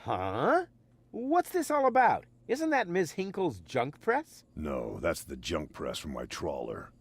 Huh? What's this all about? Isn't that Ms. Hinkle's junk press? No, that's the junk press from my trawler.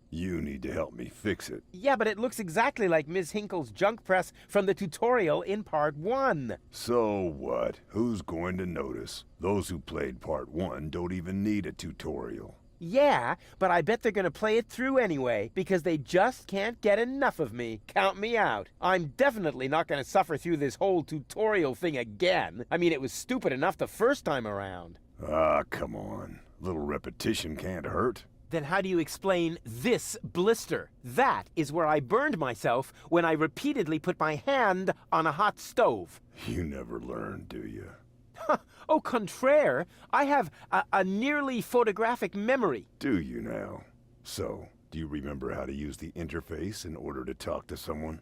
You need to help me fix it. Yeah, but it looks exactly like Ms. Hinkle's junk press from the tutorial in Part 1. So what? Who's going to notice? Those who played Part 1 don't even need a tutorial. Yeah, but I bet they're gonna play it through anyway, because they just can't get enough of me. Count me out. I'm definitely not gonna suffer through this whole tutorial thing again. I mean, it was stupid enough the first time around. Ah, come on. A little repetition can't hurt. Then how do you explain this blister? That is where I burned myself when I repeatedly put my hand on a hot stove. You never learn, do you? Au contraire, I have a nearly photographic memory. Do you now? So, do you remember how to use the interface in order to talk to someone?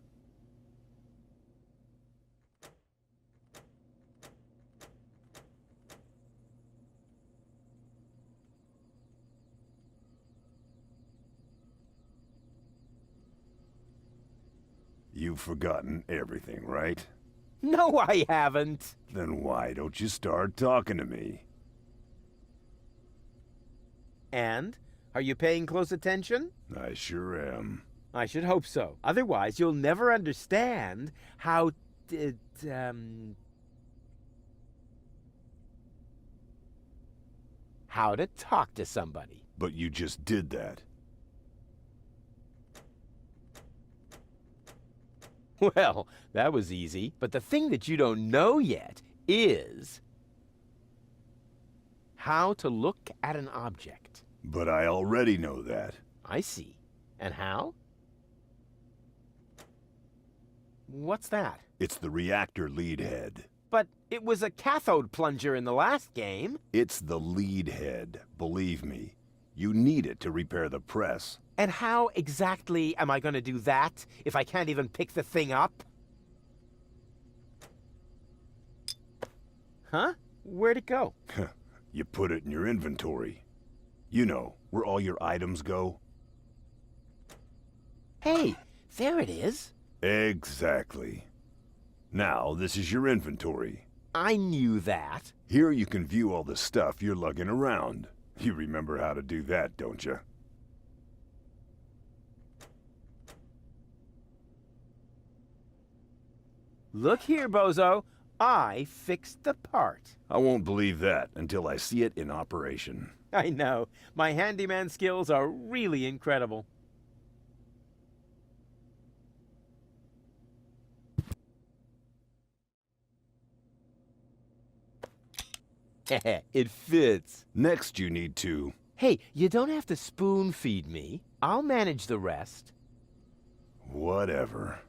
You've forgotten everything, right? No, I haven't. Then why don't you start talking to me? And? Are you paying close attention? I sure am. I should hope so. Otherwise, you'll never understand how how to talk to somebody. But you just did that. Well, that was easy. But the thing that you don't know yet is how to look at an object. But I already know that. I see. And how? What's that? It's the reactor lead head. But it was a cathode plunger in the last game. It's the lead head, believe me. You need it to repair the press. And how exactly am I going to do that if I can't even pick the thing up? Huh? Where'd it go? You put it in your inventory. You know, where all your items go. Hey, there it is. Exactly. Now, this is your inventory. I knew that. Here you can view all the stuff you're lugging around. You remember how to do that, don't you? Look here, bozo. I fixed the part. I won't believe that until I see it in operation. I know. My handyman skills are really incredible. It fits. Next, you need to... Hey, you don't have to spoon feed me. I'll manage the rest. Whatever.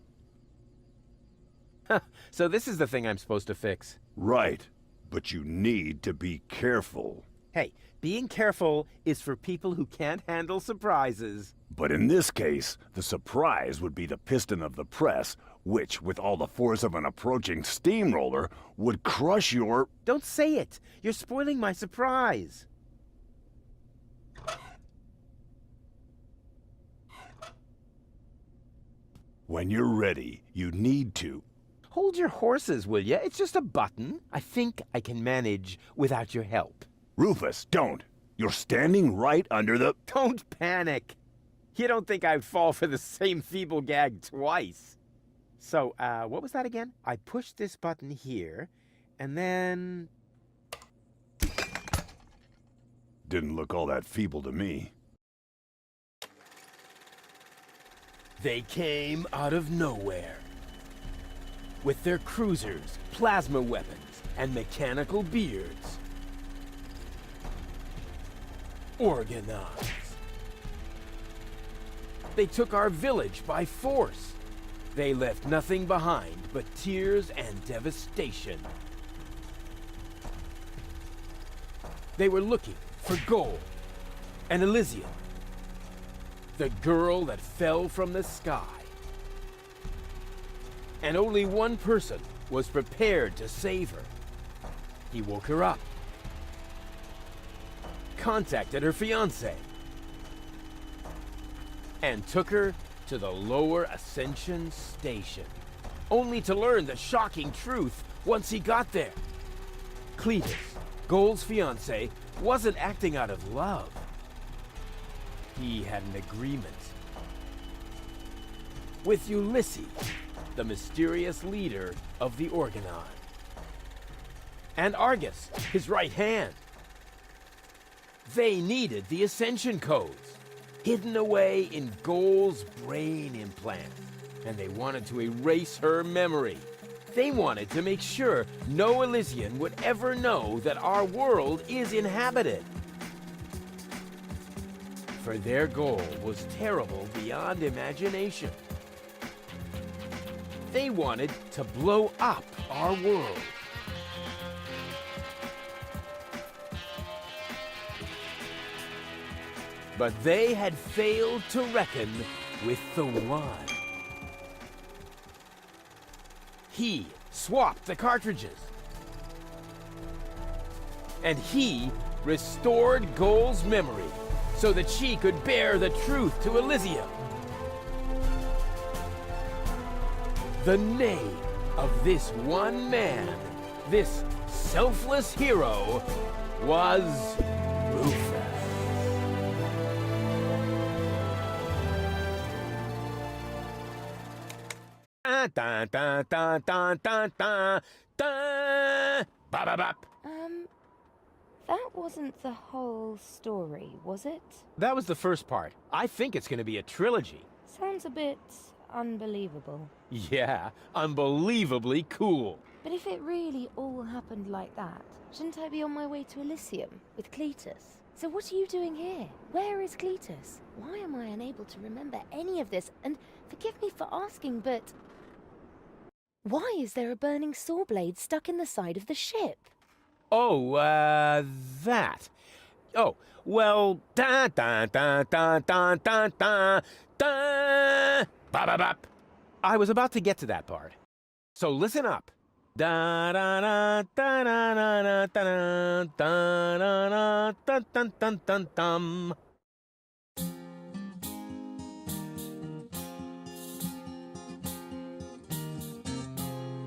So this is the thing I'm supposed to fix. Right, but you need to be careful. Hey, being careful is for people who can't handle surprises. But in this case, the surprise would be the piston of the press, which, with all the force of an approaching steamroller, would crush your... Don't say it! You're spoiling my surprise! When you're ready, you need to... Hold your horses, will ya? It's just a button. I think I can manage without your help. Rufus, don't! You're standing right under the... Don't panic! You don't think I'd fall for the same feeble gag twice. So, what was that again? I pushed this button here, and then... Didn't look all that feeble to me. They came out of nowhere. With their cruisers, plasma weapons, and mechanical beards. Organized. They took our village by force. They left nothing behind but tears and devastation. They were looking for gold and Elysium, the girl that fell from the sky. And only one person was prepared to save her. He woke her up, contacted her fiancé, and took her to the lower Ascension station, only to learn the shocking truth once he got there. Cletus, Gold's fiancé, wasn't acting out of love. He had an agreement with Ulysses, the mysterious leader of the Organon, and Argus, his right hand. They needed the Ascension codes, hidden away in Gold's brain implant, and they wanted to erase her memory. They wanted to make sure no Elysian would ever know that our world is inhabited. For their goal was terrible beyond imagination. They wanted to blow up our world. But they had failed to reckon with the One. He swapped the cartridges. And he restored Gold's memory so that she could bear the truth to Elysium. The name of this one man, this selfless hero, was Rufus. Dun, dun, dun, dun, dun, dun, dun. Ba-ba-bop. That wasn't the whole story, was it? That was the first part. I think it's going to be a trilogy. Sounds a bit unbelievable. Yeah, unbelievably cool. But if it really all happened like that, shouldn't I be on my way to Elysium with Cletus? So what are you doing here? Where is Cletus? Why am I unable to remember any of this? And forgive me for asking, but why is there a burning saw blade stuck in the side of the ship? Oh, that. Oh, well, da da da da da da da da. Ba-ba-bop. I was about to get to that part. So listen up. Da da da da da da da da da da dun dun dun dun.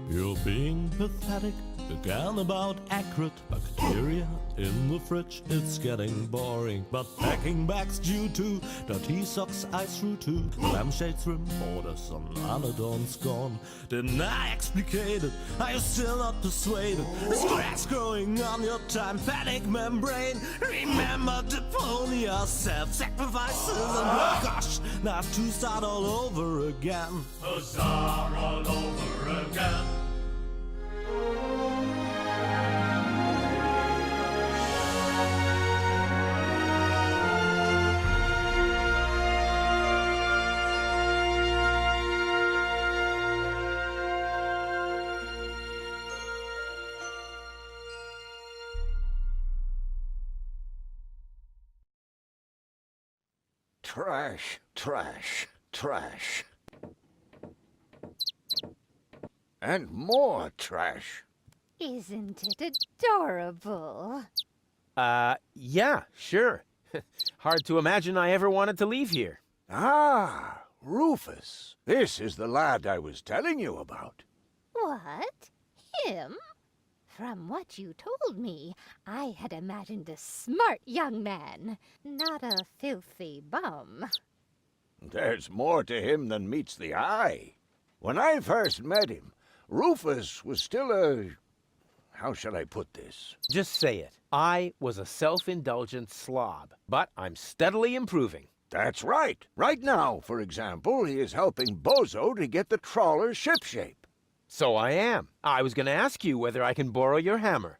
You're being pathetic again about accurate bacteria in the fridge. It's getting boring, but packing bags due to dirty socks I threw to the lampshades rim borders on Anadon's gone. Didn't I explicate it? Are you still not persuaded? Stress growing on your tympanic membrane. Remember Deponia, self-sacrifices and blood. Gosh, now I have to start all over again. Huzzah, all over again. Trash, trash, trash. And more trash. Isn't it adorable? Yeah, sure. Hard to imagine I ever wanted to leave here. Ah, Rufus. This is the lad I was telling you about. What? Him? From what you told me, I had imagined a smart young man, not a filthy bum. There's more to him than meets the eye. When I first met him, Rufus was still a... how shall I put this? Just say it. I was a self-indulgent slob, but I'm steadily improving. That's right. Right now, for example, he is helping Bozo to get the trawler shipshape. So I am. I was going to ask you whether I can borrow your hammer.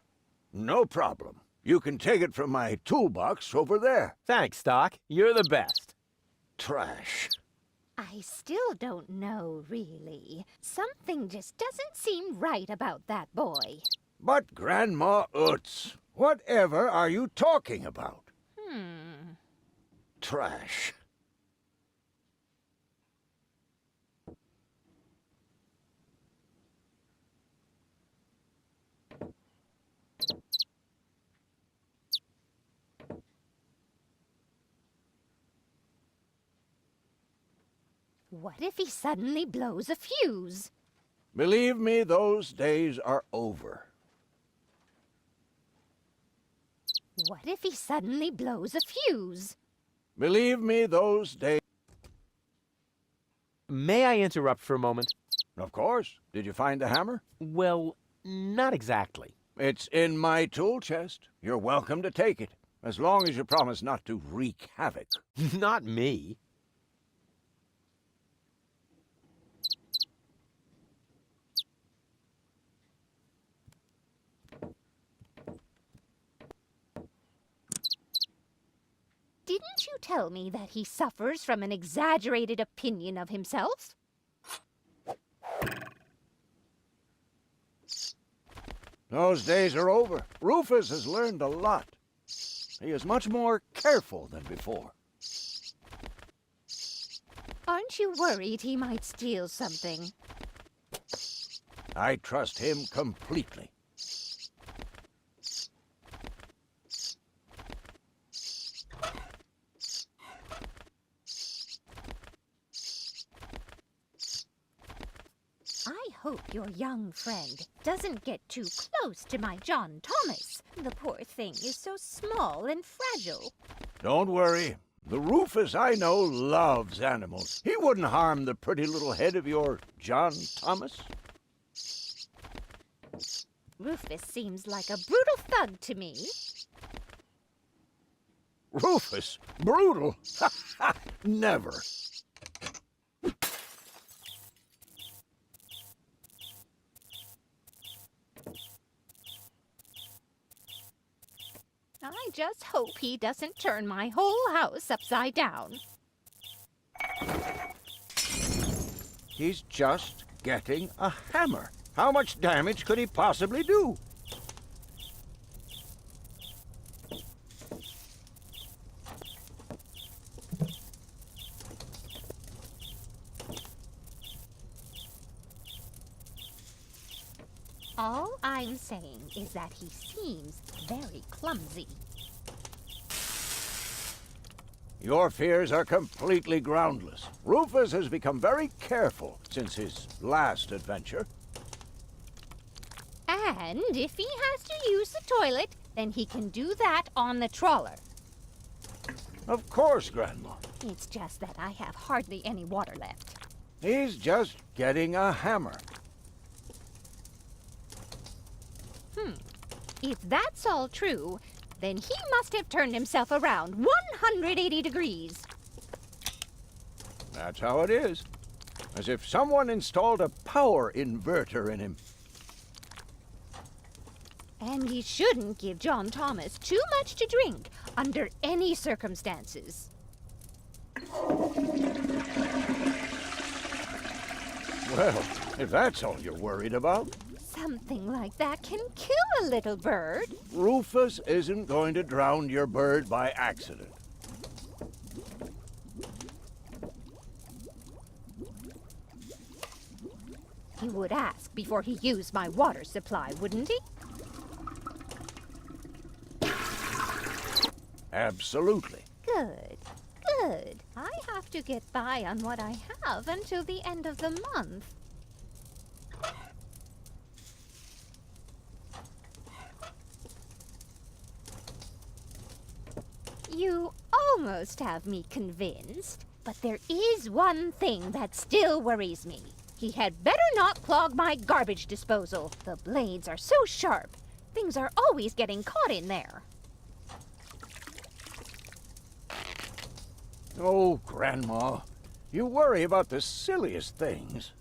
No problem. You can take it from my toolbox over there. Thanks, Doc. You're the best. Trash. I still don't know, really. Something just doesn't seem right about that boy. But Grandma Utz, whatever are you talking about? Trash. What if he suddenly blows a fuse? Believe me, those days are over. What if he suddenly blows a fuse? Believe me, those days... May I interrupt for a moment? Of course. Did you find the hammer? Well, not exactly. It's in my tool chest. You're welcome to take it, as long as you promise not to wreak havoc. Not me. Didn't you tell me that he suffers from an exaggerated opinion of himself? Those days are over. Rufus has learned a lot. He is much more careful than before. Aren't you worried he might steal something? I trust him completely. I hope your young friend doesn't get too close to my John Thomas. The poor thing is so small and fragile. Don't worry. The Rufus I know loves animals. He wouldn't harm the pretty little head of your John Thomas. Rufus seems like a brutal thug to me. Rufus? Brutal? Never. I just hope he doesn't turn my whole house upside down. He's just getting a hammer. How much damage could he possibly do? All I'm saying is that he seems very clumsy. Your fears are completely groundless. Rufus has become very careful since his last adventure. And if he has to use the toilet, then he can do that on the trawler. Of course, Grandma. It's just that I have hardly any water left. He's just getting a hammer. If that's all true, then he must have turned himself around 180 degrees. That's how it is. As if someone installed a power inverter in him. And he shouldn't give John Thomas too much to drink under any circumstances. Well, if that's all you're worried about, Something like that can kill a little bird. Rufus isn't going to drown your bird by accident. He would ask before he used my water supply, wouldn't he? Absolutely. Good, good. I have to get by on what I have until the end of the month. You almost have me convinced, but there is one thing that still worries me. He had better not clog my garbage disposal. The blades are so sharp. Things are always getting caught in there. Oh, Grandma, you worry about the silliest things.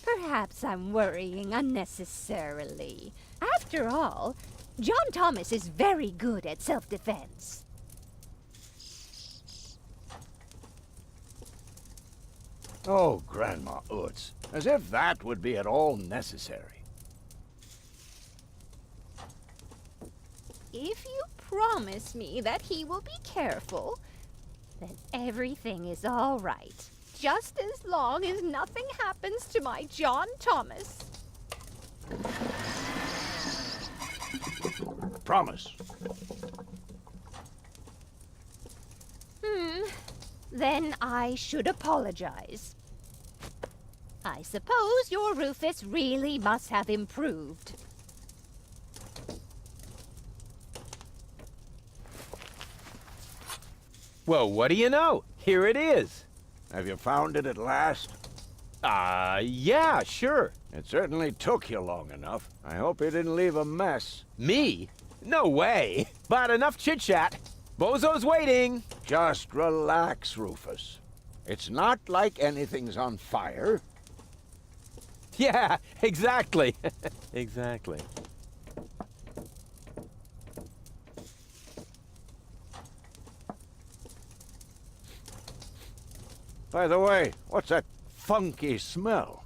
Perhaps I'm worrying unnecessarily. After all, John Thomas is very good at self-defense. Oh, Grandma Utz, as if that would be at all necessary. If you promise me that he will be careful, then everything is all right. Just as long as nothing happens to my John Thomas. Promise. Then I should apologize. I suppose your Rufus really must have improved. Well, what do you know? Here it is. Have you found it at last? Yeah, sure. It certainly took you long enough. I hope you didn't leave a mess. Me? No way. But enough chit-chat. Bozo's waiting. Just relax, Rufus. It's not like anything's on fire. Yeah, exactly. Exactly. By the way, what's that funky smell?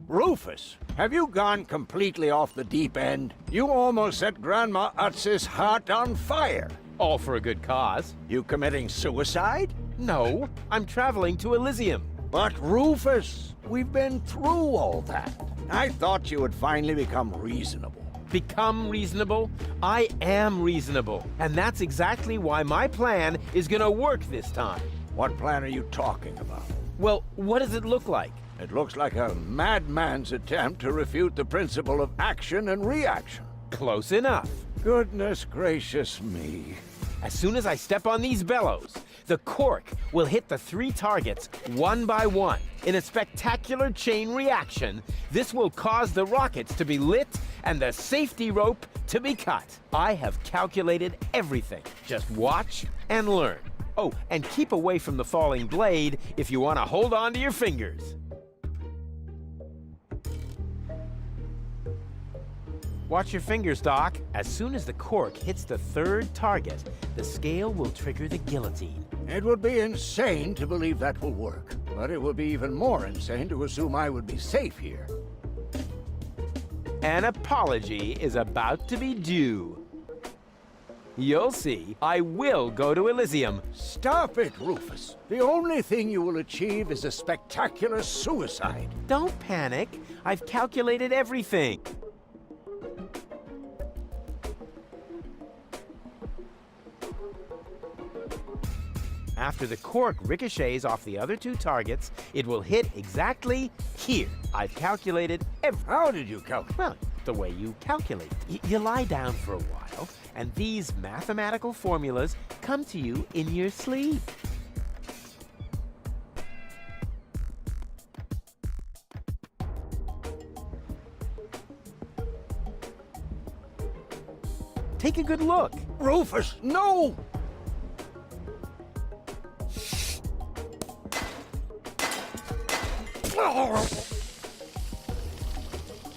Rufus, have you gone completely off the deep end? You almost set Grandma Utz's heart on fire. All for a good cause. You committing suicide? No, I'm traveling to Elysium. But Rufus, we've been through all that. I thought you would finally become reasonable. Become reasonable? I am reasonable. And that's exactly why my plan is gonna work this time. What plan are you talking about? Well, what does it look like? It looks like a madman's attempt to refute the principle of action and reaction. Close enough. Goodness gracious me. As soon as I step on these bellows, the cork will hit the 3 targets one by one. In a spectacular chain reaction, this will cause the rockets to be lit and the safety rope to be cut. I have calculated everything. Just watch and learn. Oh, and keep away from the falling blade if you want to hold on to your fingers. Watch your fingers, Doc. As soon as the cork hits the 3rd target, the scale will trigger the guillotine. It would be insane to believe that will work, but it would be even more insane to assume I would be safe here. An apology is about to be due. You'll see, I will go to Elysium. Stop it, Rufus. The only thing you will achieve is a spectacular suicide. Don't panic. I've calculated everything. After the cork ricochets off the other 2 targets, it will hit exactly here. I've calculated everything. How did you calculate? Well, the way you calculate. You lie down for a while, and these mathematical formulas come to you in your sleep. Take a good look. Rufus, no!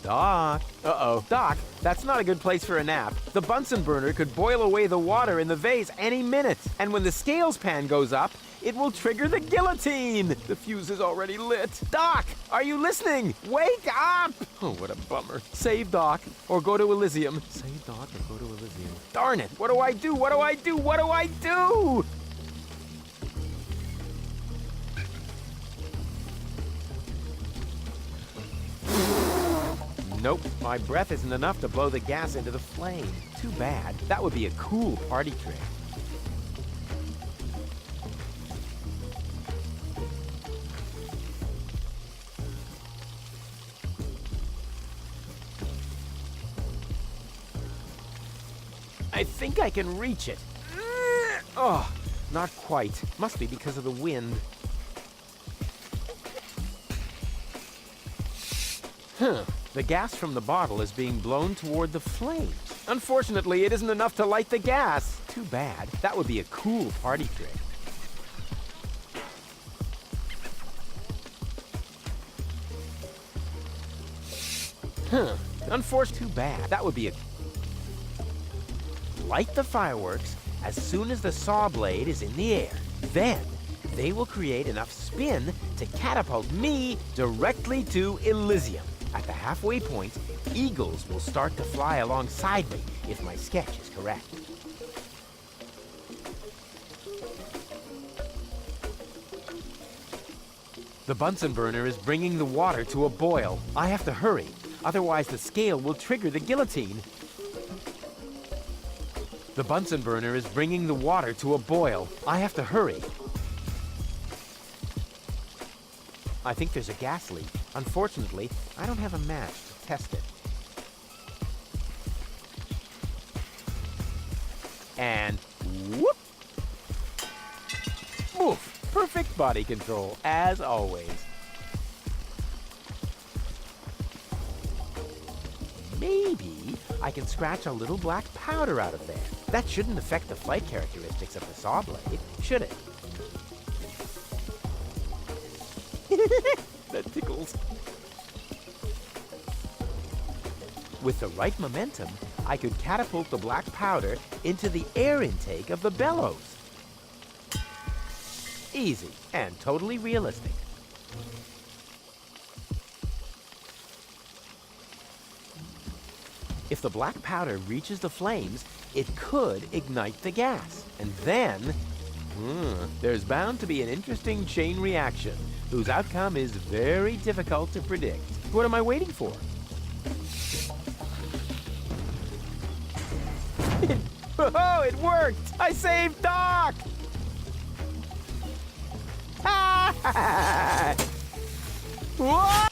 Doc. Uh-oh. Doc, that's not a good place for a nap. The Bunsen burner could boil away the water in the vase any minute. And when the scales pan goes up, it will trigger the guillotine. The fuse is already lit. Doc, are you listening? Wake up! Oh, what a bummer. Save Doc, or go to Elysium. Save Doc, or go to Elysium. Darn it, what do I do? What do I do? What do I do? Nope, my breath isn't enough to blow the gas into the flame. Too bad. That would be a cool party trick. I think I can reach it. Oh, not quite. Must be because of the wind. Huh. The gas from the bottle is being blown toward the flames. Unfortunately, it isn't enough to light the gas. Too bad. That would be a cool party trick. Huh. Unfortunately, too bad. That would be a... Light the fireworks as soon as the saw blade is in the air. Then, they will create enough spin to catapult me directly to Elysium. At the halfway point, eagles will start to fly alongside me if my sketch is correct. The Bunsen burner is bringing the water to a boil. I have to hurry, otherwise the scale will trigger the guillotine. The Bunsen burner is bringing the water to a boil. I have to hurry. I think there's a gas leak. Unfortunately, I don't have a match to test it. And whoop! Oof! Perfect body control, as always. Maybe I can scratch a little black powder out of there. That shouldn't affect the flight characteristics of the saw blade, should it? That tickles. With the right momentum, I could catapult the black powder into the air intake of the bellows. Easy and totally realistic. If the black powder reaches the flames, it could ignite the gas. And then, there's bound to be an interesting chain reaction, whose outcome is very difficult to predict. What am I waiting for? Oh, it worked! I saved Doc! Whoa!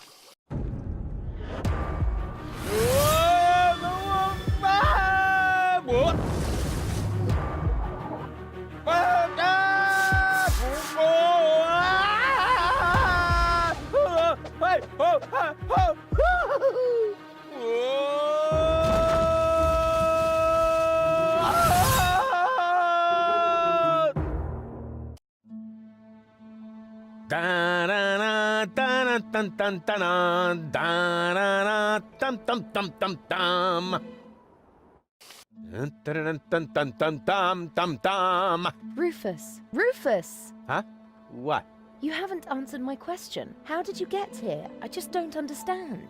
Rufus! Rufus! Huh? What? You haven't answered my question. How did you get here? I just don't understand.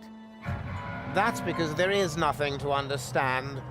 That's because there is nothing to understand.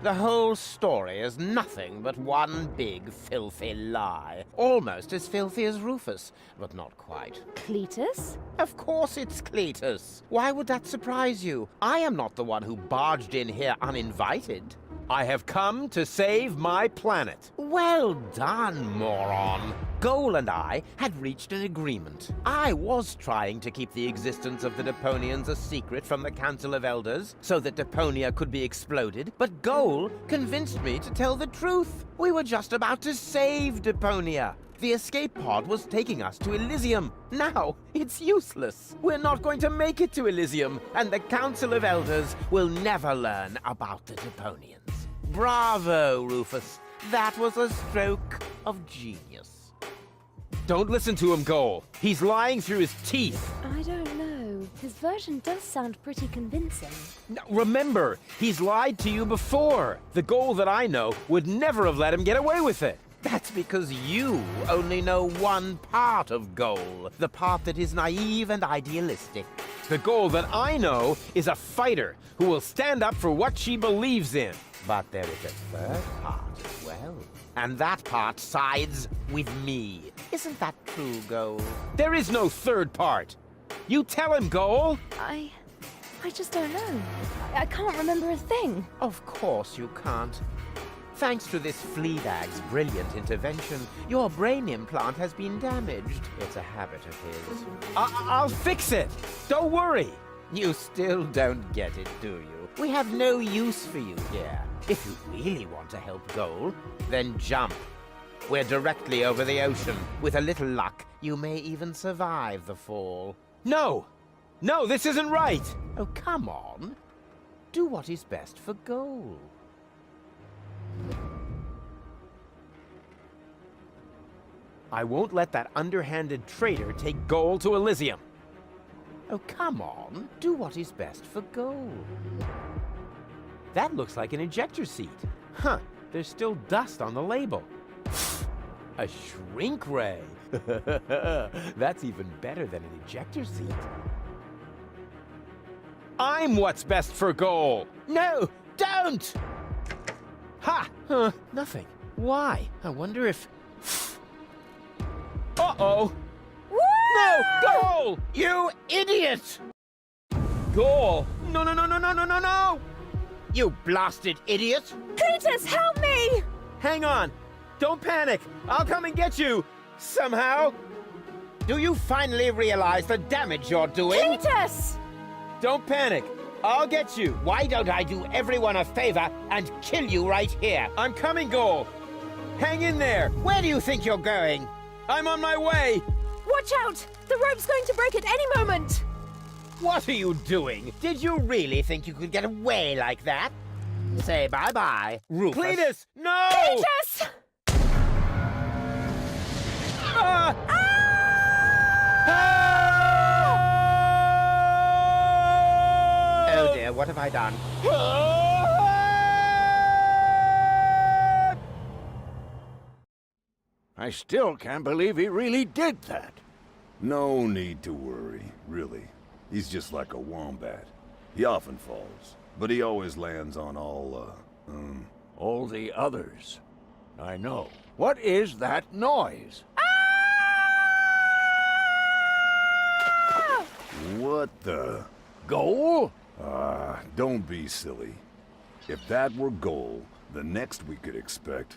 The whole story is nothing but one big filthy lie. Almost as filthy as Rufus, but not quite. Cletus? Of course it's Cletus. Why would that surprise you? I am not the one who barged in here uninvited. I have come to save my planet. Well done, moron. Goal and I had reached an agreement. I was trying to keep the existence of the Deponians a secret from the Council of Elders so that Deponia could be exploded, but Goal convinced me to tell the truth. We were just about to save Deponia. The escape pod was taking us to Elysium. Now, it's useless. We're not going to make it to Elysium, and the Council of Elders will never learn about the Deponians. Bravo, Rufus. That was a stroke of genius. Don't listen to him, Goal. He's lying through his teeth. I don't know. His version does sound pretty convincing. Now, remember, he's lied to you before. The Goal that I know would never have let him get away with it. That's because you only know one part of Goal, the part that is naive and idealistic. The Goal that I know is a fighter who will stand up for what she believes in. But there is a third part as well. And that part sides with me. Isn't that true, Goal? There is no third part. You tell him, Goal. I just don't know. I can't remember a thing. Of course you can't. Thanks to this Fleabag's brilliant intervention, your brain implant has been damaged. It's a habit of his. I'll fix it! Don't worry! You still don't get it, do you? We have no use for you here. If you really want to help Goal, then jump. We're directly over the ocean. With a little luck, you may even survive the fall. No! No, this isn't right! Oh, come on. Do what is best for Goal. I won't let that underhanded traitor take Goal to Elysium. Oh, come on. Do what is best for Goal. That looks like an ejector seat. Huh, there's still dust on the label. A shrink ray. That's even better than an ejector seat. I'm what's best for Goal. No, don't! Ha! Nothing. Why? I wonder if... Uh-oh! No! Goal! You idiot! Goal! No, no, no, no, no, no, no, no! You blasted idiot! Cletus, help me! Hang on! Don't panic! I'll come and get you! Somehow! Do you finally realize the damage you're doing? Cletus! Don't panic. I'll get you. Why don't I do everyone a favor and kill you right here? I'm coming, Goal. Hang in there. Where do you think you're going? I'm on my way. Watch out! The rope's going to break at any moment! What are you doing? Did you really think you could get away like that? Say bye-bye, Rufus. Cletus, no! Cletus! Ah! Oh dear, what have I done? I still can't believe he really did that. No need to worry, really. He's just like a wombat. He often falls, but he always lands on All the others. I know. What is that noise? What the? Goal? Don't be silly. If that were goal, the next we could expect...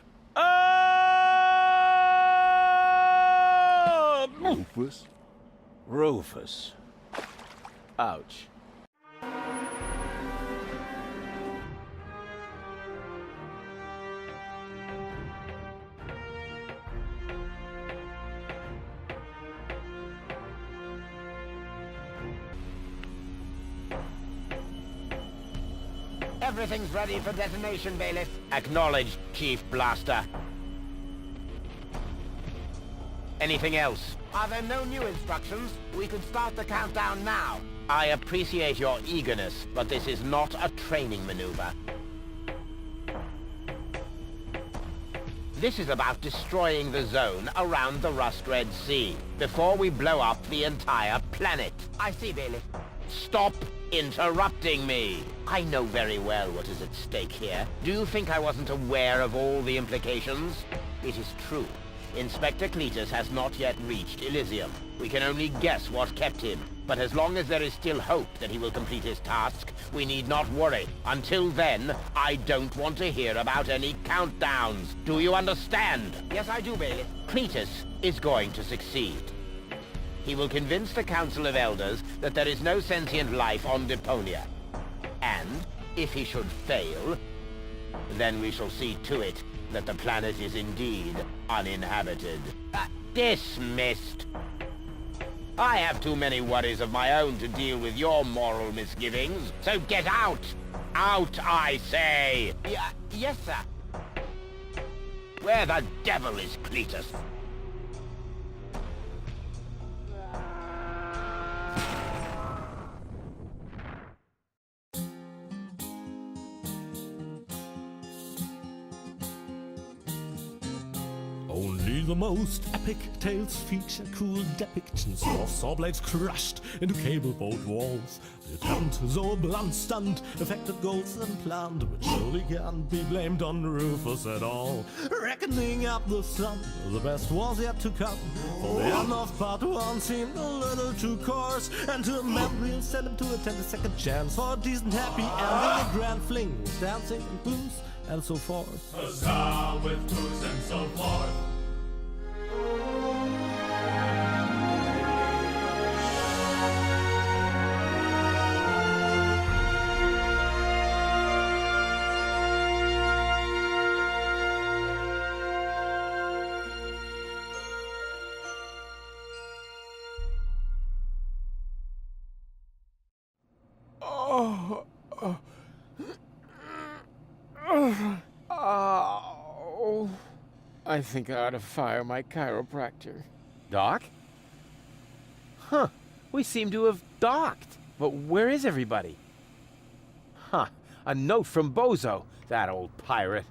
Rufus? Rufus. Ouch. Everything's ready for detonation, Bailiff. Acknowledged, Chief Blaster. Anything else? Are there no new instructions? We could start the countdown now. I appreciate your eagerness, but this is not a training maneuver. This is about destroying the zone around the Rust Red Sea before we blow up the entire planet. I see, Bailiff. Stop interrupting me! I know very well what is at stake here. Do you think I wasn't aware of all the implications? It is true. Inspector Cletus has not yet reached Elysium. We can only guess what kept him. But as long as there is still hope that he will complete his task, we need not worry. Until then, I don't want to hear about any countdowns. Do you understand? Yes, I do, Bailiff. Cletus is going to succeed. He will convince the Council of Elders that there is no sentient life on Deponia. And, if he should fail, then we shall see to it that the planet is indeed uninhabited. Dismissed! I have too many worries of my own to deal with your moral misgivings, so get out! Out, I say! Yes, sir. Where the devil is Cletus? Only the most epic tales feature cool depictions of saw blades crushed into cable boat walls. The attempt, though a blunt stunt, affected goals and planned, which surely can't be blamed on Rufus at all. Reckoning up the sum, the best was yet to come. For the end of part one seemed a little too coarse, and to a man we'll send him to attend a second chance for a decent happy ending, a grand fling with dancing and booze and so forth. Huzzah with booze and so forth. Oh, I think I ought to fire my chiropractor. Doc? Huh, we seem to have docked. But where is everybody? Huh, a note from Bozo, that old pirate.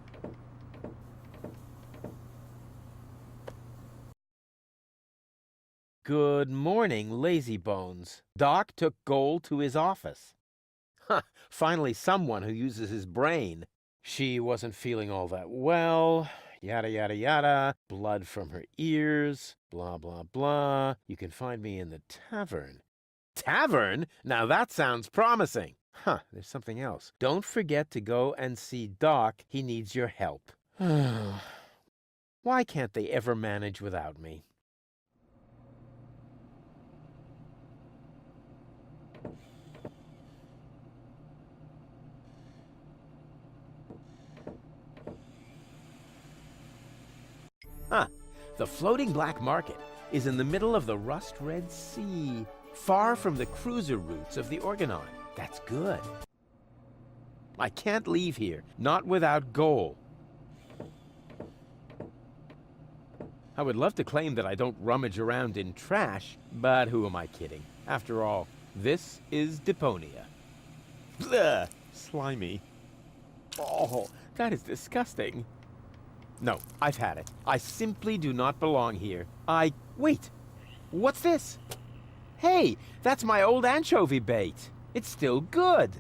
Good morning, lazy bones. Doc took Gold to his office. Huh, finally someone who uses his brain. She wasn't feeling all that well, yada yada yada, blood from her ears, blah blah blah. You can find me in the tavern. Tavern? Now that sounds promising. Huh, there's something else. Don't forget to go and see Doc. He needs your help. Why can't they ever manage without me? Huh. The floating black market is in the middle of the rust-red sea, far from the cruiser routes of the Organon. That's good. I can't leave here, not without gold. I would love to claim that I don't rummage around in trash, but who am I kidding? After all, this is Deponia. Bleh, slimy. Oh, that is disgusting. No, I've had it. I simply do not belong here. Wait! What's this? Hey, that's my old anchovy bait. It's still good.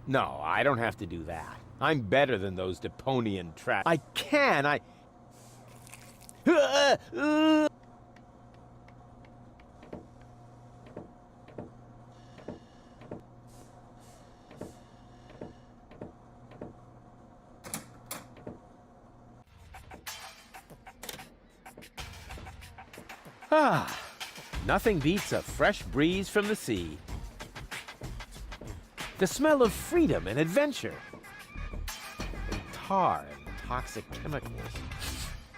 No, I don't have to do that. I'm better than those Deponian traps. Nothing beats a fresh breeze from the sea. The smell of freedom and adventure. And tar and toxic chemicals.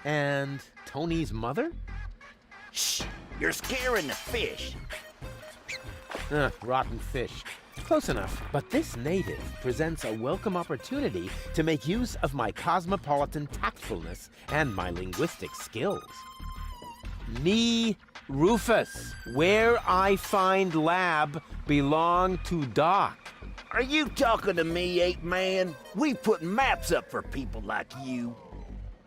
And Tony's mother? Shh! You're scaring the fish. Rotten fish. Close enough. But this native presents a welcome opportunity to make use of my cosmopolitan tactfulness and my linguistic skills. Me, Rufus, where I find lab belong to Doc. Are you talking to me, ape man? We put maps up for people like you.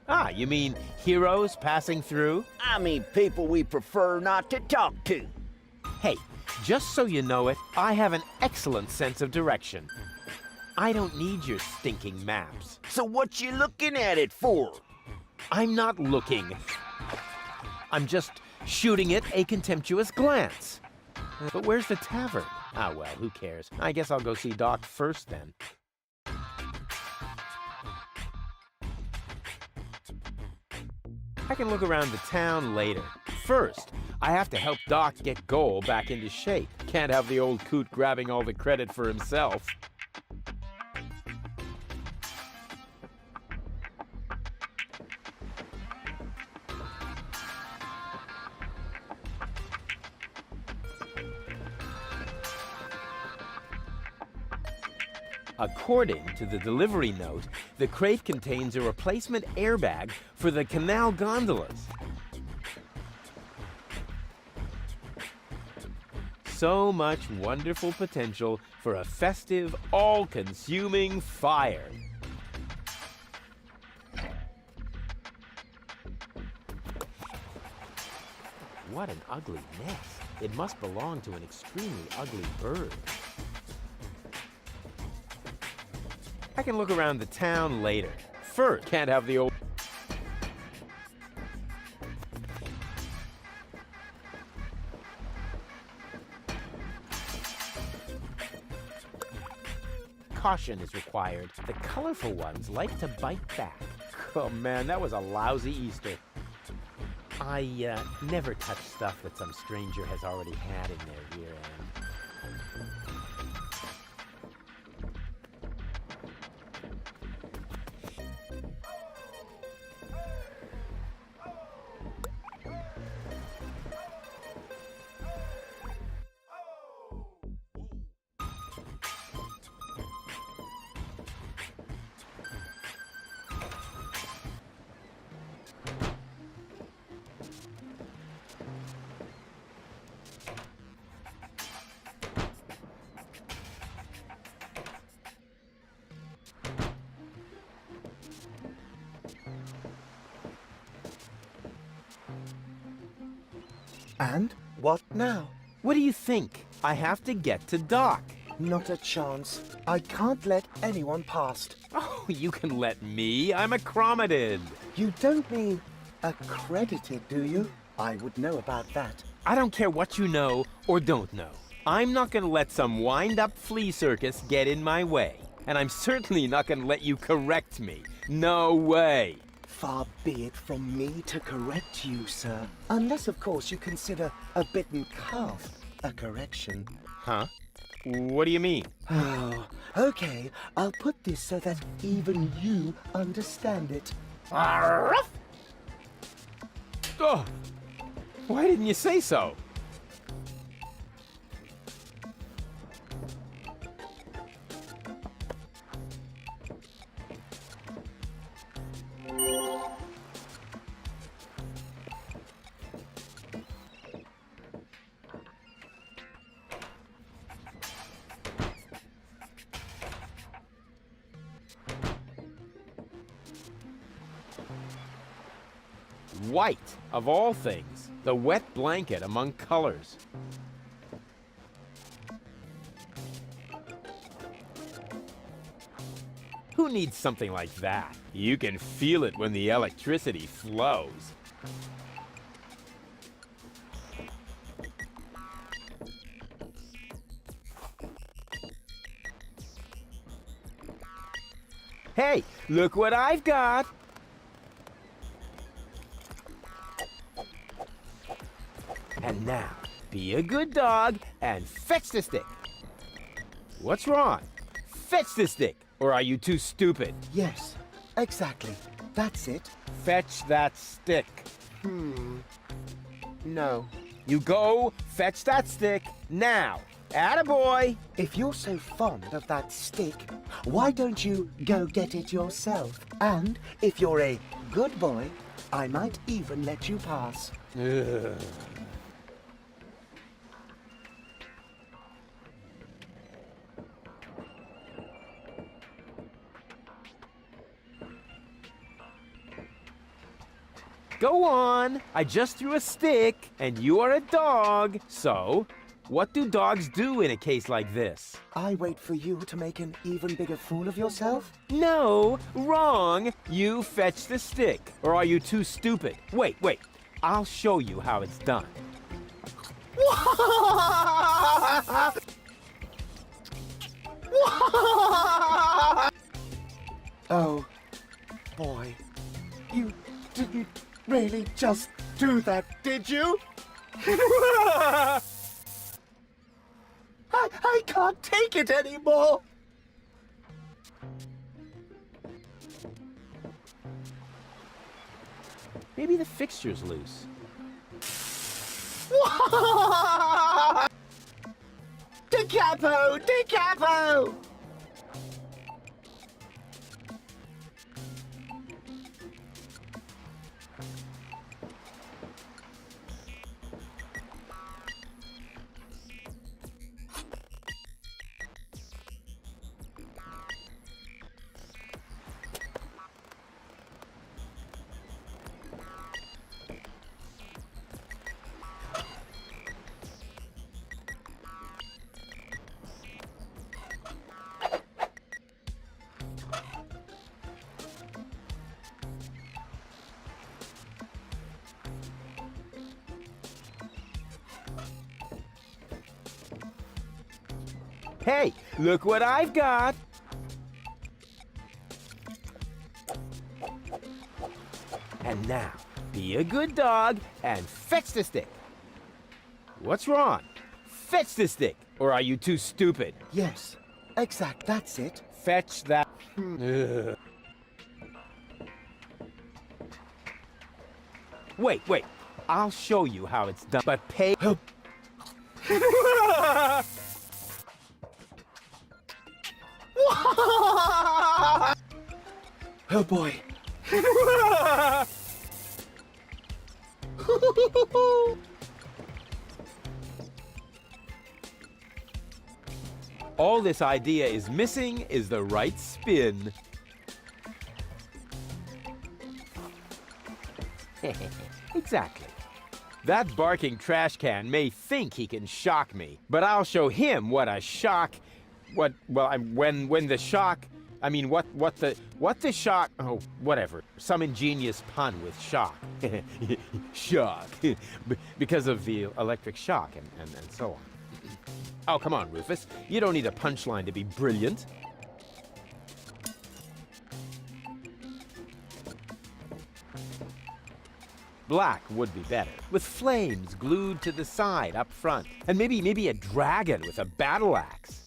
Ah, you mean heroes passing through? I mean people we prefer not to talk to. Hey, just so you know it, I have an excellent sense of direction. I don't need your stinking maps. So what you looking at it for? I'm not looking. I'm just shooting it a contemptuous glance. But where's the tavern? Ah, well, who cares? I guess I'll go see Doc first, then. I can look around the town later. First, I have to help Doc get Goal back into shape. Can't have the old coot grabbing all the credit for himself. According to the delivery note, the crate contains a replacement airbag for the canal gondolas. So much wonderful potential for a festive, all-consuming fire. What an ugly nest. It must belong to an extremely ugly bird. I can look around the town later. First, can't have the old... Caution is required. The colorful ones like to bite back. Oh man, that was a lousy Easter. I never touch stuff that some stranger has already had in their rear end. And what now? What do you think? I have to get to Doc. Not a chance. I can't let anyone past. Oh, you can let me. I'm accredited. You don't mean accredited, do you? I would know about that. I don't care what you know or don't know. I'm not going to let some wind-up flea circus get in my way. And I'm certainly not going to let you correct me. No way. Far be it from me to correct you, sir. Unless, of course, you consider a bitten calf a correction. Huh? What do you mean? Oh, okay. I'll put this so that even you understand it. Oh, why didn't you say so? White, of all things. The wet blanket among colors. Who needs something like that? You can feel it when the electricity flows. Hey, look what I've got! And now, be a good dog and fetch the stick. What's wrong? Fetch the stick, or are you too stupid? Yes, exactly. That's it. Fetch that stick. No. You go fetch that stick now. Attaboy! If you're so fond of that stick, why don't you go get it yourself? And if you're a good boy, I might even let you pass. Ugh. Go on. I just threw a stick, and you are a dog. So, what do dogs do in a case like this? I wait for you to make an even bigger fool of yourself? No, wrong. You fetch the stick. Or are you too stupid? Wait. I'll show you how it's done. Oh, boy. You didn't really just do that, did you? I can't take it anymore. Maybe the fixture's loose. Da capo! Da capo! Hey, look what I've got! And now, be a good dog and fetch the stick. What's wrong? Fetch the stick, or are you too stupid? Yes, exact, that's it. Fetch that. Ugh. Wait. I'll show you how it's done, but pay. Oh boy. All this idea is missing is the right spin. Exactly. That barking trash can may think he can shock me, but I'll show him what a shock. When the shock. I mean, what the shock. Oh, whatever. Some ingenious pun with shock. Shock. Because of the electric shock and so on. Oh, come on, Rufus. You don't need a punchline to be brilliant. Black would be better, with flames glued to the side up front. And maybe a dragon with a battle axe.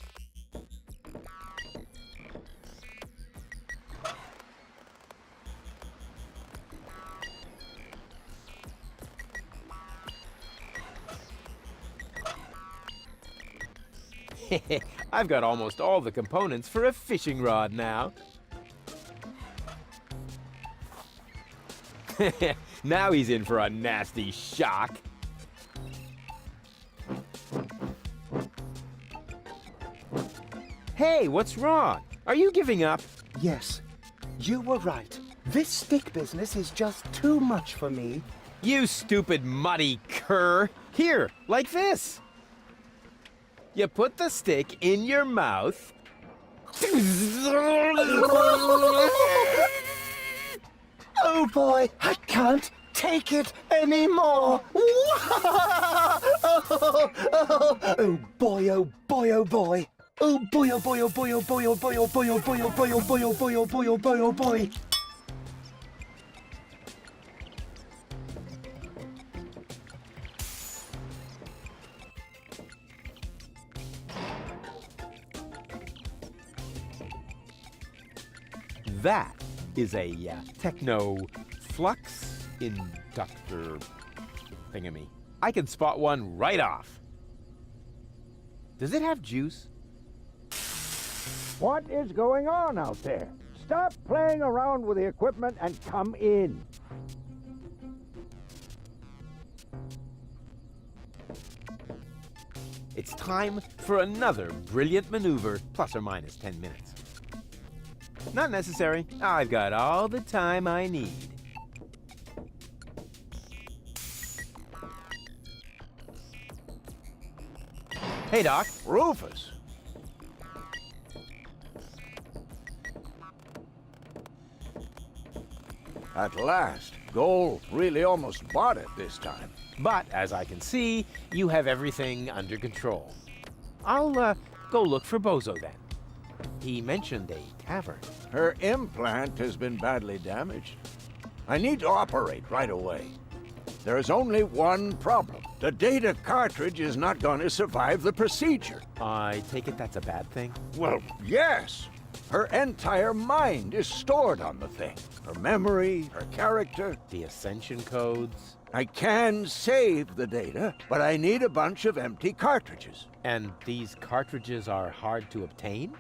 I've got almost all the components for a fishing rod now. Now he's in for a nasty shock. Hey, what's wrong? Are you giving up? Yes, you were right. This stick business is just too much for me. You stupid muddy cur. Here, like this. You put the stick in your mouth. Oh boy, I can't take it anymore. Oh boy, oh boy, oh boy. Oh boy, oh boy, oh boy, oh boy, oh boy, oh boy, oh boy, oh boy, oh boy, oh boy, oh boy, oh boy, oh boy. That is a techno flux inductor thingamy. I can spot one right off. Does it have juice? What is going on out there? Stop playing around with the equipment and come in. It's time for another brilliant maneuver, plus or minus 10 minutes. Not necessary. I've got all the time I need. Hey, Doc. Rufus. At last, Goal really almost bought it this time. But, as I can see, you have everything under control. I'll, go look for Bozo then. He mentioned a tavern. Her implant has been badly damaged. I need to operate right away. There is only one problem. The data cartridge is not going to survive the procedure. I take it that's a bad thing? Well, yes. Her entire mind is stored on the thing. Her memory, her character. The ascension codes? I can save the data, but I need a bunch of empty cartridges. And these cartridges are hard to obtain?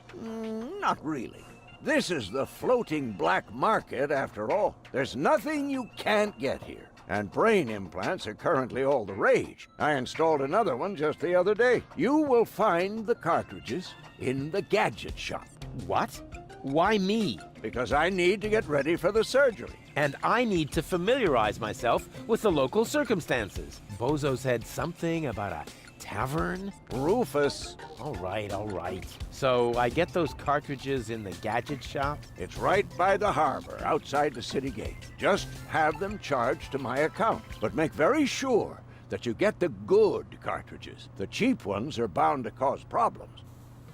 Not really. This is the floating black market, after all. There's nothing you can't get here. And brain implants are currently all the rage. I installed another one just the other day. You will find the cartridges in the gadget shop. What? Why me? Because I need to get ready for the surgery. And I need to familiarize myself with the local circumstances. Bozo said something about a tavern? Rufus. All right, all right. So I get those cartridges in the gadget shop? It's right by the harbor, outside the city gate. Just have them charged to my account. But make very sure that you get the good cartridges. The cheap ones are bound to cause problems.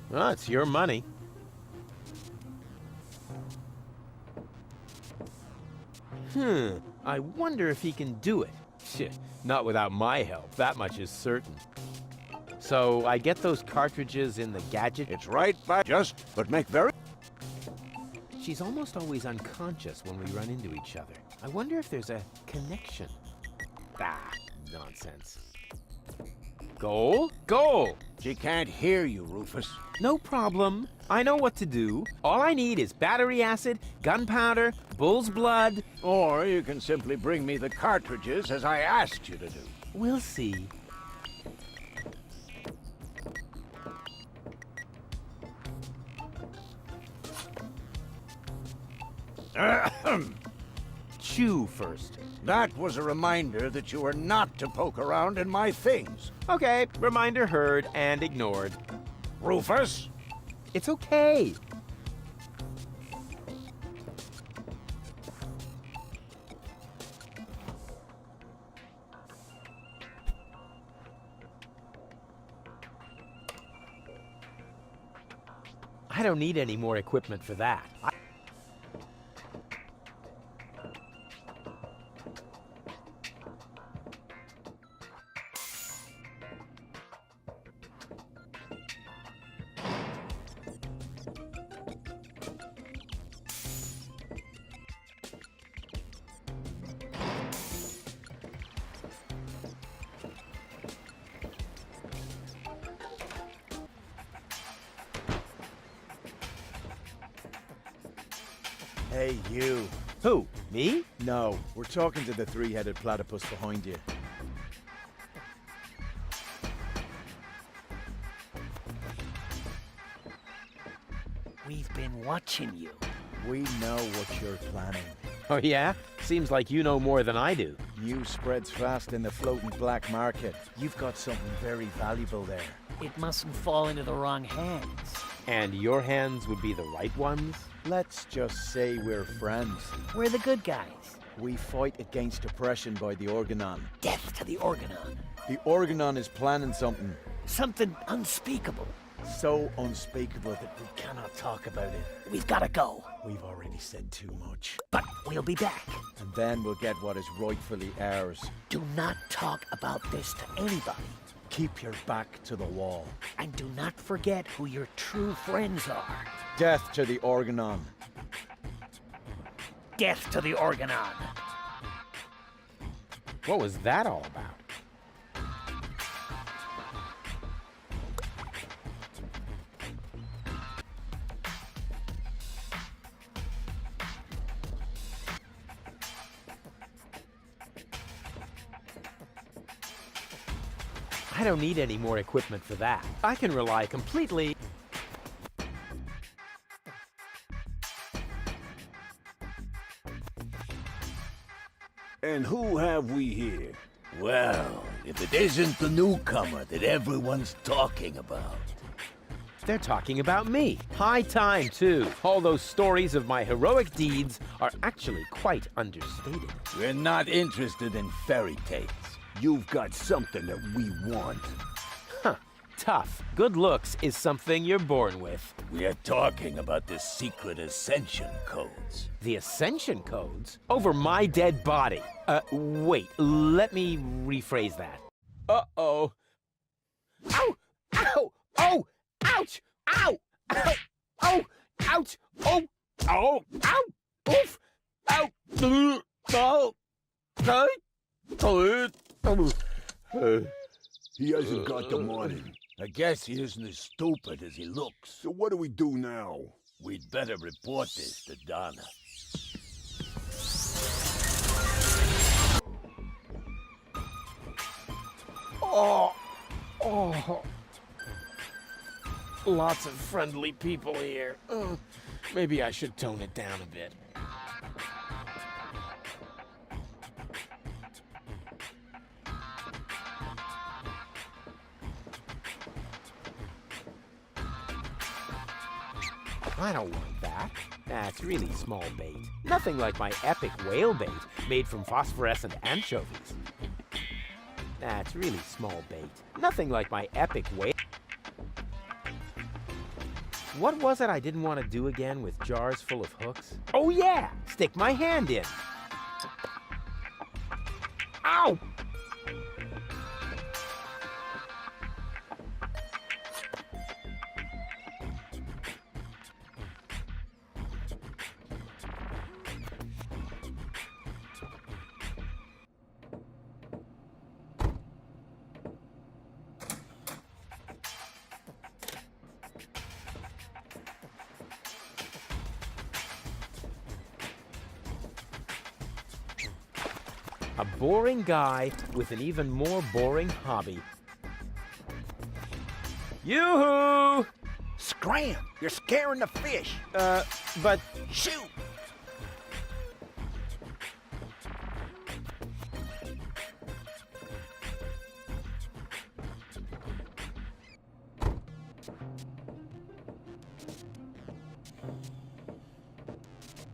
Well, it's your money. I wonder if he can do it. Shit, not without my help, that much is certain. So I get those cartridges in the gadget? It's right by but make very... She's almost always unconscious when we run into each other. I wonder if there's a connection. Ah, nonsense. Goal? Goal! She can't hear you, Rufus. No problem. I know what to do. All I need is battery acid, gunpowder, bull's blood. Or you can simply bring me the cartridges as I asked you to do. We'll see. Chew first. That was a reminder that you are not to poke around in my things. Okay, reminder heard and ignored. Rufus? It's okay. I don't need any more equipment for that. Hey, you. Who? Me? No, we're talking to the three-headed platypus behind you. We've been watching you. We know what you're planning. Oh yeah? Seems like you know more than I do. News spreads fast in the floating black market. You've got something very valuable there. It mustn't fall into the wrong hands. And your hands would be the right ones? Let's just say we're friends. We're the good guys. We fight against oppression by the Organon. Death to the Organon. The Organon is planning something Something unspeakable. so unspeakable that we cannot talk about it. We've gotta go. We've already said too much. But we'll be back. And then we'll get what is rightfully ours. Do not talk about this to anybody. Keep your back to the wall. And do not forget who your true friends are. Death to the Organon. Death to the Organon. What was that all about? I don't need any more equipment for that. I can rely completely... And who have we here? Well, if it isn't the newcomer that everyone's talking about. They're talking about me. High time, too. All those stories of my heroic deeds are actually quite understated. We're not interested in fairy tales. You've got something that we want. Huh. Tough. Good looks is something you're born with. We are talking about the secret ascension codes. The Ascension codes? Over my dead body. Wait. Let me rephrase that. Uh-oh. Ow! Ow! Oh! Ouch! Ow! Ow! Oh! Ouch! Oh! Oh! Ow! Oof! Ow! Oh! He hasn't got the money. I guess he isn't as stupid as he looks. So what do we do now? We'd better report this to Donna. Oh! Lots of friendly people here. Maybe I should tone it down a bit. I don't want that. That's really small bait. Nothing like my epic whale bait made from phosphorescent anchovies. That's really small bait. Nothing like my epic whale... What was it I didn't want to do again with jars full of hooks? Oh yeah! Stick my hand in. Ow! A boring guy with an even more boring hobby. Yoo-hoo! Scram! You're scaring the fish. But... Shoot!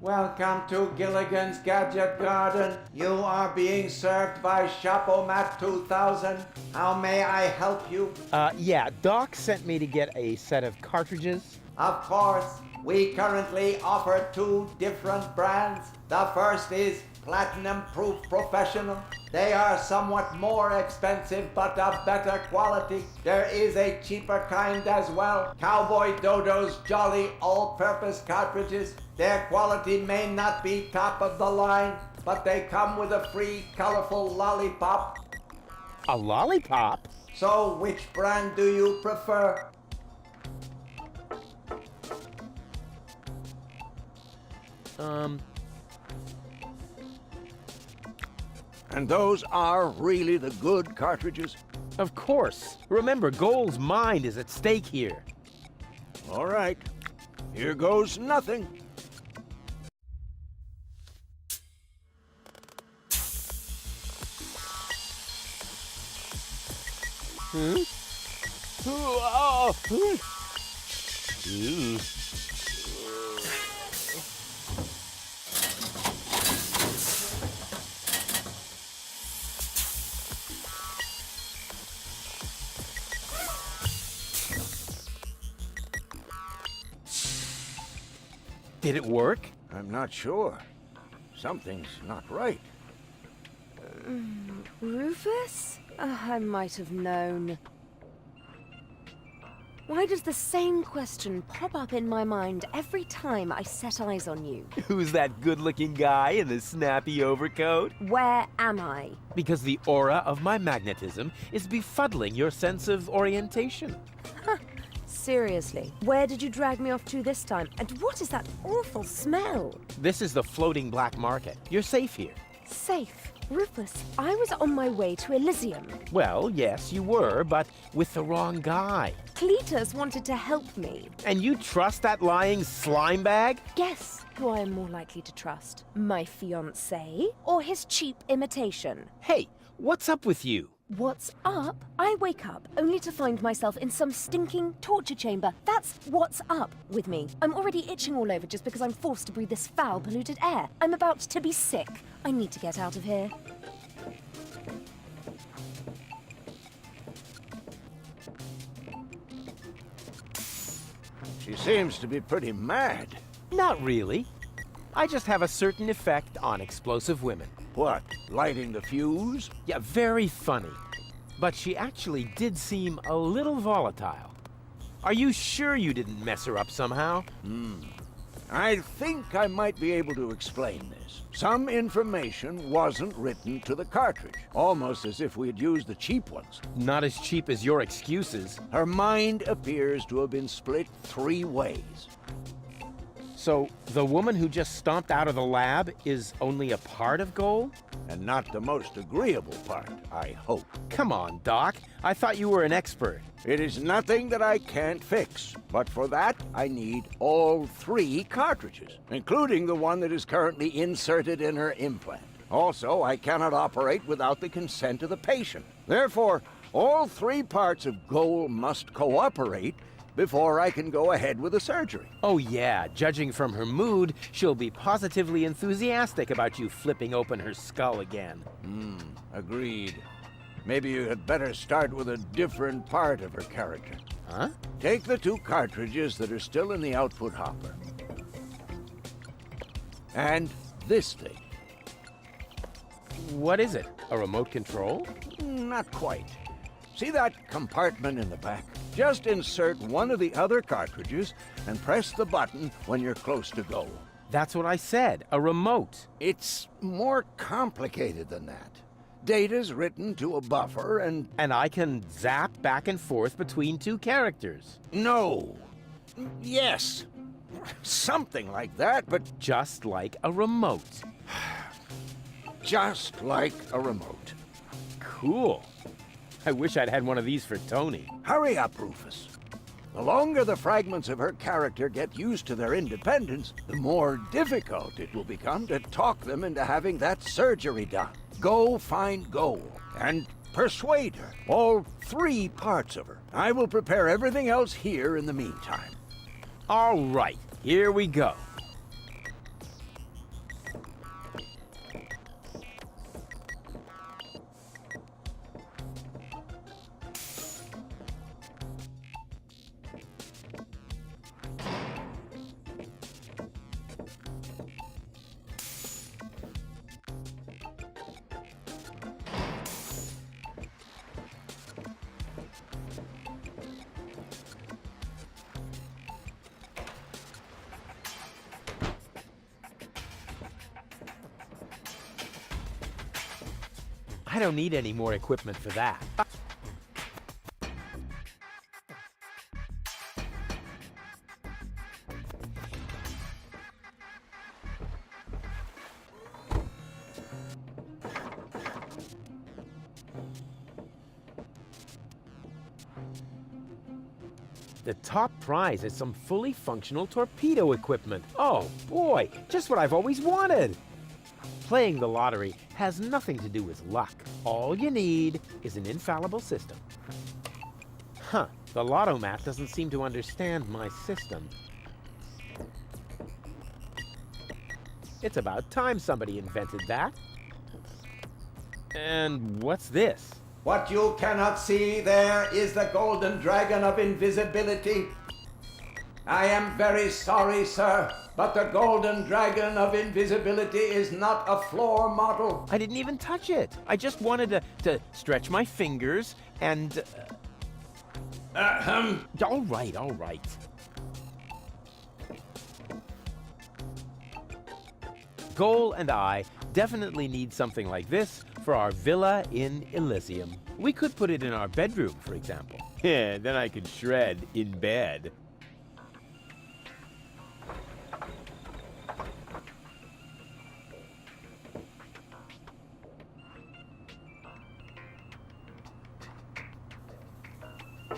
Welcome to Gilligan's Gadget Garden. You are being served by Shopomat 2000. How may I help you? Yeah, Doc sent me to get a set of cartridges. Of course, we currently offer 2 different brands. The first is Platinum Proof Professional. They are somewhat more expensive but of better quality. There is a cheaper kind as well. Cowboy Dodo's Jolly All-Purpose Cartridges. Their quality may not be top of the line, but they come with a free colorful lollipop. A lollipop? So which brand do you prefer? And those are really the good cartridges? Of course. Remember, Goal's mind is at stake here. All right. Here goes nothing. Hmm? Oh. Ooh. Did it work? I'm not sure. Something's not right. Rufus? I might have known. Why does the same question pop up in my mind every time I set eyes on you? Who's that good-looking guy in the snappy overcoat? Where am I? Because the aura of my magnetism is befuddling your sense of orientation. Seriously, where did you drag me off to this time? And what is that awful smell? This is the floating black market. You're safe here. Safe? Rufus, I was on my way to Elysium. Well, yes, you were, but with the wrong guy. Cletus wanted to help me. And you trust that lying slime bag? Guess who I am more likely to trust? My fiancé or his cheap imitation? Hey, what's up with you? What's up? I wake up only to find myself in some stinking torture chamber. That's what's up with me. I'm already itching all over just because I'm forced to breathe this foul, polluted air. I'm about to be sick. I need to get out of here. She seems to be pretty mad. Not really. I just have a certain effect on explosive women. What, lighting the fuse? Yeah, very funny. But she actually did seem a little volatile. Are you sure you didn't mess her up somehow? I think I might be able to explain this. Some information wasn't written to the cartridge, almost as if we had used the cheap ones. Not as cheap as your excuses. Her mind appears to have been split 3 ways. So, the woman who just stomped out of the lab is only a part of Goal? And not the most agreeable part, I hope. Come on, Doc. I thought you were an expert. It is nothing that I can't fix, but for that I need all 3 cartridges, including the one that is currently inserted in her implant. Also, I cannot operate without the consent of the patient. Therefore, all 3 parts of Goal must cooperate before I can go ahead with the surgery. Oh yeah, judging from her mood, she'll be positively enthusiastic about you flipping open her skull again. Agreed. Maybe you had better start with a different part of her character. Huh? Take the 2 cartridges that are still in the output hopper. And this thing. What is it? A remote control? Not quite. See that compartment in the back? Just insert one of the other cartridges and press the button when you're close to Goal. That's what I said, a remote. It's more complicated than that. Data's written to a buffer and... And I can zap back and forth between 2 characters. No. Yes. Something like that, but Just like a remote. just like a remote. Cool. I wish I'd had one of these for Tony. Hurry up, Rufus. The longer the fragments of her character get used to their independence, the more difficult it will become to talk them into having that surgery done. Go find Goal and persuade her. All 3 parts of her. I will prepare everything else here in the meantime. All right, here we go. I don't need any more equipment for that. The top prize is some fully functional torpedo equipment. Oh boy, just what I've always wanted. Playing the lottery has nothing to do with luck. All you need is an infallible system. Huh, the Lotto-Mat doesn't seem to understand my system. It's about time somebody invented that. And what's this? What you cannot see there is the golden dragon of invisibility. I am very sorry, sir, but the golden dragon of invisibility is not a floor model. I didn't even touch it. I just wanted to stretch my fingers and... All right, all right. Goal and I definitely need something like this for our villa in Elysium. We could put it in our bedroom, for example. Yeah, then I could shred in bed.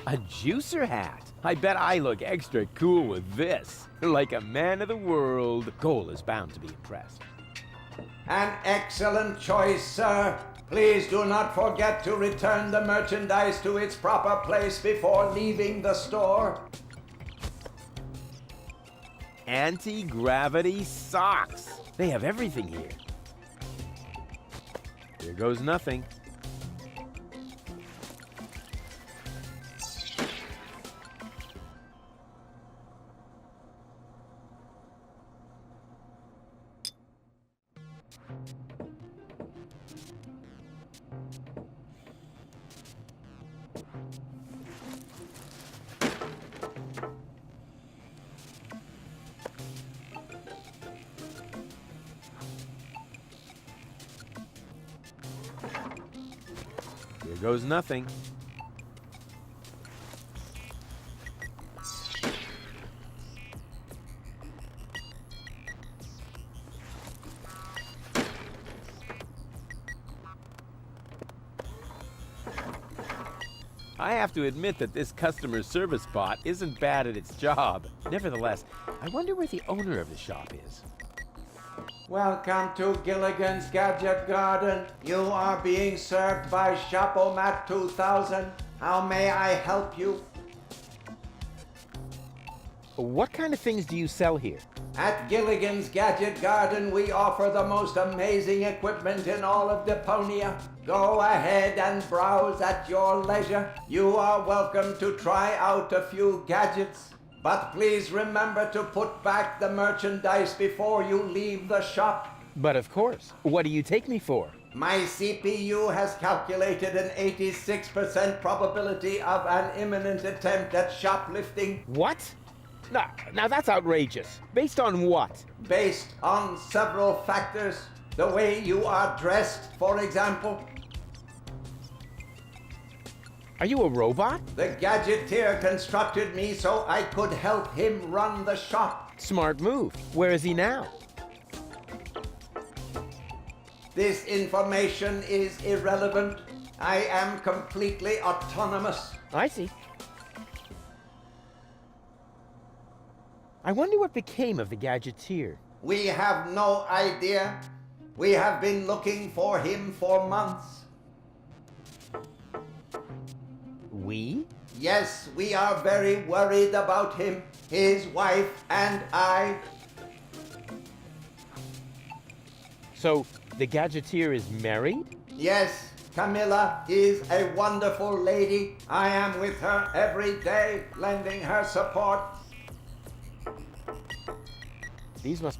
A juicer hat. I bet I look extra cool with this. Like a man of the world. Goal is bound to be impressed. An excellent choice, sir. Please do not forget to return the merchandise to its proper place before leaving the store. Anti-gravity socks. They have everything here. Here goes nothing. Here goes nothing. I have to admit that this customer service bot isn't bad at its job. Nevertheless, I wonder where the owner of the shop is. Welcome to Gilligan's Gadget Garden. You are being served by Shop-O-Mat 2000. How may I help you? What kind of things do you sell here? At Gilligan's Gadget Garden, we offer the most amazing equipment in all of Deponia. Go ahead and browse at your leisure. You are welcome to try out a few gadgets. But please remember to put back the merchandise before you leave the shop. But of course. What do you take me for? My CPU has calculated an 86% probability of an imminent attempt at shoplifting. What? Now that's outrageous. Based on what? Based on several factors. The way you are dressed, for example. Are you a robot? The gadgeteer constructed me so I could help him run the shop. Smart move. Where is he now? This information is irrelevant. I am completely autonomous. I see. I wonder what became of the gadgeteer. We have no idea. We have been looking for him for months. We? Yes, we are very worried about him, his wife, and I. So, the gadgeteer is married? Yes, Camilla is a wonderful lady. I am with her every day, lending her support. These must be